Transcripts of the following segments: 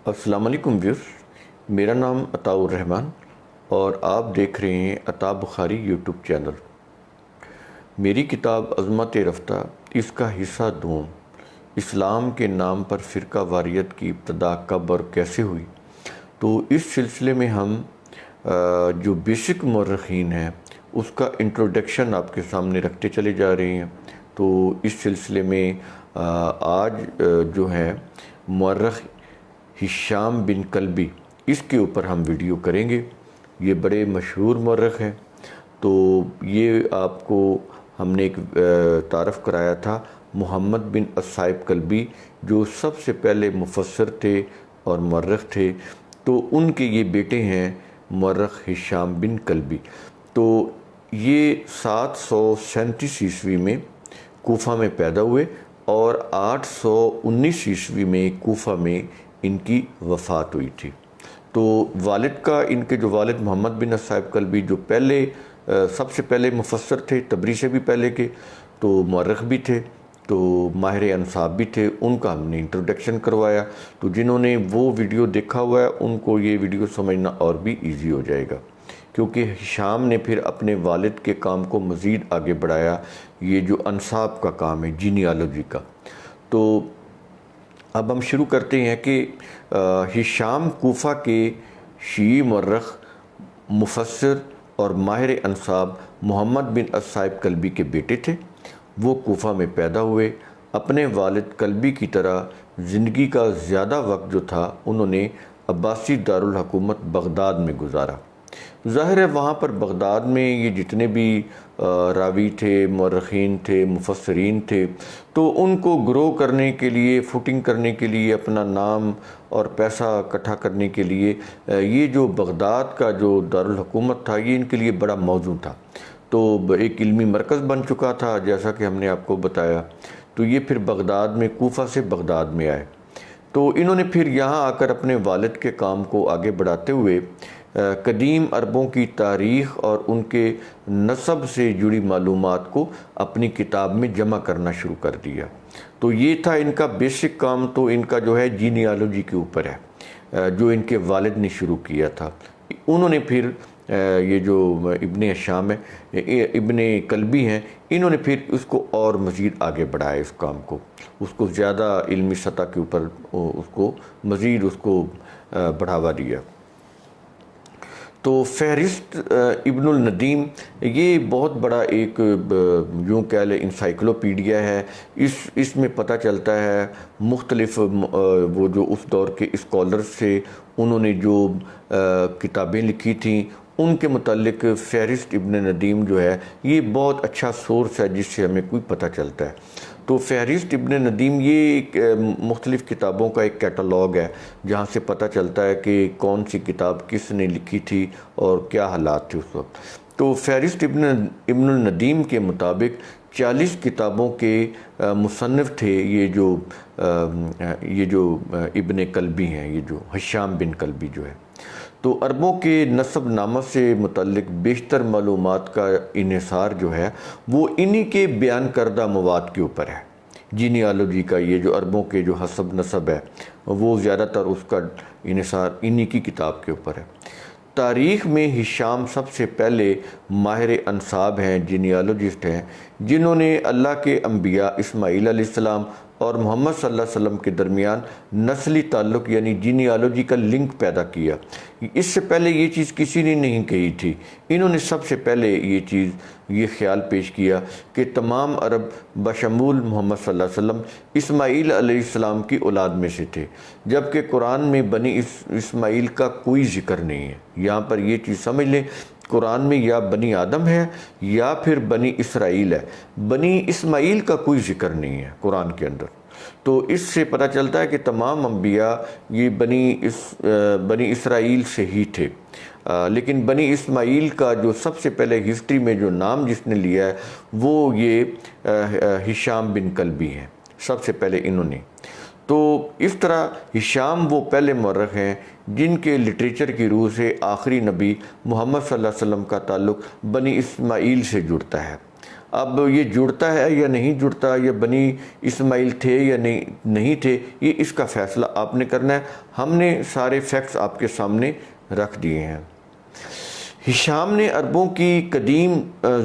السلام علیکم ویورز، میرا نام عطاء الرحمن اور آپ دیکھ رہے ہیں عطاء بخاری یوٹیوب چینل۔ میری کتاب عظمت رفتہ اس کا حصہ دوم، اسلام کے نام پر فرقہ واریت کی ابتدا کب اور کیسے ہوئی، تو اس سلسلے میں ہم جو بیسک مورخین ہیں اس کا انٹروڈکشن آپ کے سامنے رکھتے چلے جا رہے ہیں۔ تو اس سلسلے میں آج جو ہے مورخ ہشام بن کلبی، اس کے اوپر ہم ویڈیو کریں گے۔ یہ بڑے مشہور مورخ ہیں۔ تو یہ آپ کو ہم نے ایک تعارف کرایا تھا محمد بن الصائب کلبی، جو سب سے پہلے مفسر تھے اور مورخ تھے۔ تو ان کے یہ بیٹے ہیں مورخ ہشام بن کلبی۔ تو یہ 737 عیسوی میں کوفہ میں پیدا ہوئے اور 819 عیسوی میں کوفہ میں ان کی وفات ہوئی تھی۔ تو والد کا، ان کے جو والد محمد بن الصائب کلبی، جو سب سے پہلے مفسر تھے، تبری سے بھی پہلے کے، تو مورخ بھی تھے، تو ماہر انصاب بھی تھے۔ ان کا ہم نے انٹروڈکشن کروایا۔ تو جنہوں نے وہ ویڈیو دیکھا ہوا ہے ان کو یہ ویڈیو سمجھنا اور بھی ایزی ہو جائے گا، کیونکہ ہشام نے پھر اپنے والد کے کام کو مزید آگے بڑھایا، یہ جو انصاب کا کام ہے، جینیالوجی کا۔ تو اب ہم شروع کرتے ہیں کہ ہشام کوفہ کے شیعی مورخ، مفسر اور ماہر انصاب محمد بن الصائب کلبی کے بیٹے تھے۔ وہ کوفہ میں پیدا ہوئے۔ اپنے والد کلبی کی طرح زندگی کا زیادہ وقت جو تھا انہوں نے عباسی دارالحکومت بغداد میں گزارا۔ ظاہر ہے وہاں پر بغداد میں یہ جتنے بھی راوی تھے، مورخین تھے، مفسرین تھے، تو ان کو گرو کرنے کے لیے، فوٹنگ کرنے کے لیے، اپنا نام اور پیسہ اکٹھا کرنے کے لیے یہ جو بغداد کا جو دارالحکومت تھا یہ ان کے لیے بڑا موزوں تھا۔ تو ایک علمی مرکز بن چکا تھا، جیسا کہ ہم نے آپ کو بتایا۔ تو یہ پھر بغداد میں، کوفہ سے بغداد میں آئے۔ تو انہوں نے پھر یہاں آ کر اپنے والد کے کام کو آگے بڑھاتے ہوئے قدیم عربوں کی تاریخ اور ان کے نسب سے جڑی معلومات کو اپنی کتاب میں جمع کرنا شروع کر دیا۔ تو یہ تھا ان کا بیسک کام۔ تو ان کا جو ہے جینیالوجی کے اوپر ہے، جو ان کے والد نے شروع کیا تھا۔ انہوں نے پھر یہ جو ابن ہشام ہے، ابن کلبی ہیں، انہوں نے پھر اس کو اور مزید آگے بڑھایا، اس کام کو، اس کو زیادہ علمی سطح کے اوپر اس کو مزید بڑھاوا دیا۔ تو فہرست ابن الندیم یہ بہت بڑا ایک یوں کہہ لیں انسائکلوپیڈیا ہے۔ اس میں پتہ چلتا ہے مختلف وہ جو اس دور کے اسکالرز تھے، انہوں نے جو کتابیں لکھی تھیں ان کے متعلق فہرست ابن ندیم جو ہے یہ بہت اچھا سورس ہے جس سے ہمیں کوئی پتہ چلتا ہے۔ تو فہرست ابن ندیم یہ ایک مختلف کتابوں کا ایک کیٹالاگ ہے، جہاں سے پتہ چلتا ہے کہ کون سی کتاب کس نے لکھی تھی اور کیا حالات تھے اس وقت۔ تو فہرست ابن الندیم کے مطابق 40 کتابوں کے مصنف تھے یہ جو ابن کلبی ہیں، یہ جو ہشام بن کلبی جو ہے۔ تو عربوں کے نسب نامہ سے متعلق بیشتر معلومات کا انحصار جو ہے وہ انہی کے بیان کردہ مواد کے اوپر ہے۔ جینیالوجی کا یہ جو عربوں کے جو حسب نسب ہے وہ زیادہ تر اس کا انحصار انہی کی کتاب کے اوپر ہے۔ تاریخ میں ہشام سب سے پہلے ماہر انصاب ہیں، جینیالوجسٹ ہیں، جنہوں نے اللہ کے انبیاء اسماعیل علیہ السلام اور محمد صلی اللہ علیہ وسلم کے درمیان نسلی تعلق یعنی جینیالوجی کا لنک پیدا کیا۔ اس سے پہلے یہ چیز کسی نے نہیں کہی تھی۔ انہوں نے سب سے پہلے یہ خیال پیش کیا کہ تمام عرب بشمول محمد صلی اللہ علیہ وسلم اسماعیل علیہ السلام کی اولاد میں سے تھے، جبکہ قرآن میں بنی اسماعیل کا کوئی ذکر نہیں ہے۔ یہاں پر یہ چیز سمجھ لیں، قرآن میں یا بنی آدم ہے یا پھر بنی اسرائیل ہے، بنی اسماعیل کا کوئی ذکر نہیں ہے قرآن کے اندر۔ تو اس سے پتہ چلتا ہے کہ تمام انبیاء یہ بنی اسرائیل سے ہی تھے، لیکن بنی اسماعیل کا جو سب سے پہلے ہسٹری میں جو نام جس نے لیا ہے وہ یہ ہشام بن کلبی ہیں، سب سے پہلے انہوں نے۔ تو اس طرح ہشام وہ پہلے مورخ ہیں جن کے لٹریچر کی روح سے آخری نبی محمد صلی اللہ علیہ وسلم کا تعلق بنی اسماعیل سے جڑتا ہے۔ اب یہ جڑتا ہے یا نہیں جڑتا، یہ بنی اسماعیل تھے یا نہیں تھے، یہ اس کا فیصلہ آپ نے کرنا ہے۔ ہم نے سارے فیکٹس آپ کے سامنے رکھ دیے ہیں۔ ہشام نے عربوں کی قدیم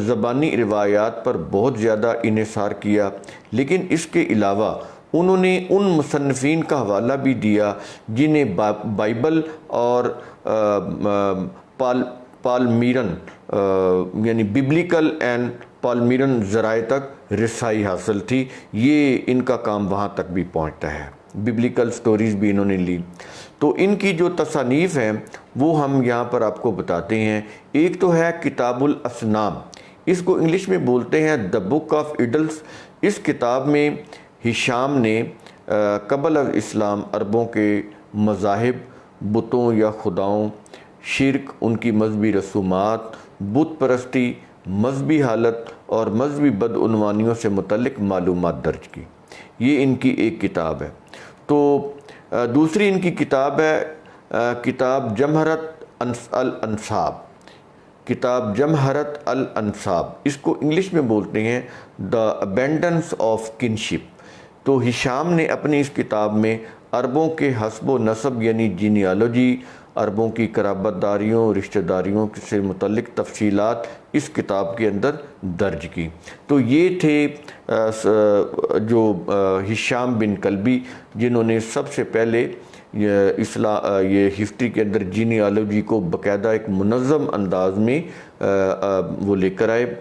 زبانی روایات پر بہت زیادہ انحصار کیا، لیکن اس کے علاوہ انہوں نے ان مصنفین کا حوالہ بھی دیا جنہیں بائبل اور پالمیرن یعنی ببلیکل اینڈ پالمیرن ذرائع تک رسائی حاصل تھی۔ یہ ان کا کام وہاں تک بھی پہنچتا ہے، ببلیکل سٹوریز بھی انہوں نے لی۔ تو ان کی جو تصانیف ہیں وہ ہم یہاں پر آپ کو بتاتے ہیں۔ ایک تو ہے کتاب الاسنام، اس کو انگلش میں بولتے ہیں دا بک آف ایڈلز۔ اس کتاب میں ہشام نے قبل از اسلام عربوں کے مذاہب، بتوں یا خداؤں، شرک، ان کی مذہبی رسومات، بت پرستی، مذہبی حالت اور مذہبی بدعنوانیوں سے متعلق معلومات درج کی۔ یہ ان کی ایک کتاب ہے۔ تو دوسری ان کی کتاب ہے کتاب جمہرت الانصاب، کتاب جمہرت الانصاب، اس کو انگلش میں بولتے ہیں دا ابینڈنس آف کنشپ۔ تو ہشام نے اپنی اس کتاب میں عربوں کے حسب و نسب یعنی جینیالوجی، عربوں کی قرابت داریوں، رشتہ داریوں سے متعلق تفصیلات اس کتاب کے اندر درج کی۔ تو یہ تھے جو ہشام بن کلبی، جنہوں نے سب سے پہلے یہ ہسٹری کے اندر جینیالوجی کو باقاعدہ ایک منظم انداز میں وہ لے کر آئے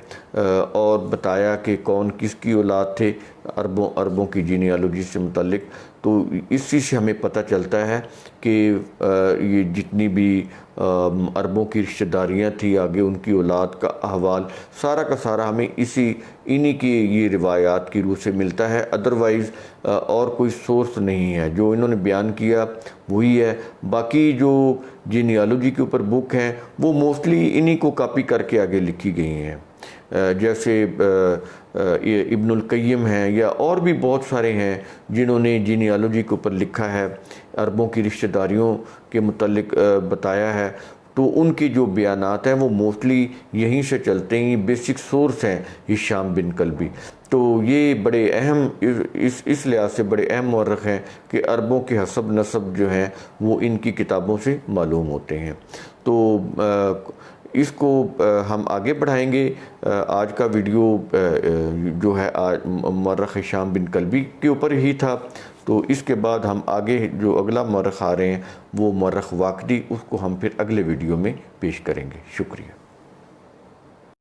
اور بتایا کہ کون کس کی اولاد تھے عربوں کی جینیالوجی سے متعلق۔ تو اسی سے ہمیں پتہ چلتا ہے کہ یہ جتنی بھی عربوں کی رشتہ داریاں تھیں، آگے ان کی اولاد کا احوال سارا کا سارا ہمیں انہی کی یہ روایات کی روح سے ملتا ہے۔ ادروائز اور کوئی سورس نہیں ہے، جو انہوں نے بیان کیا وہی ہے۔ باقی جو جینیالوجی کے اوپر بک ہیں وہ موسٹلی انہی کو کاپی کر کے آگے لکھی گئی ہیں، جیسے ابن القیم ہیں یا اور بھی بہت سارے ہیں جنہوں نے جینیالوجی کے اوپر لکھا ہے، عربوں کی رشتہ داریوں کے متعلق بتایا ہے۔ تو ان کی جو بیانات ہیں وہ موسٹلی یہیں سے چلتے ہیں، بیسک سورس ہیں ہشام بن کلبی۔ تو یہ بڑے اہم اس لحاظ سے بڑے اہم مورخ ہیں کہ عربوں کے حسب نسب جو ہیں وہ ان کی کتابوں سے معلوم ہوتے ہیں۔ تو اس کو ہم آگے بڑھائیں گے۔ آج کا ویڈیو جو ہے مورخ ہشام بن کلبی کے اوپر ہی تھا۔ تو اس کے بعد ہم آگے جو اگلا مورخ آ رہے ہیں وہ مورخ واقدی، اس کو ہم پھر اگلے ویڈیو میں پیش کریں گے۔ شکریہ۔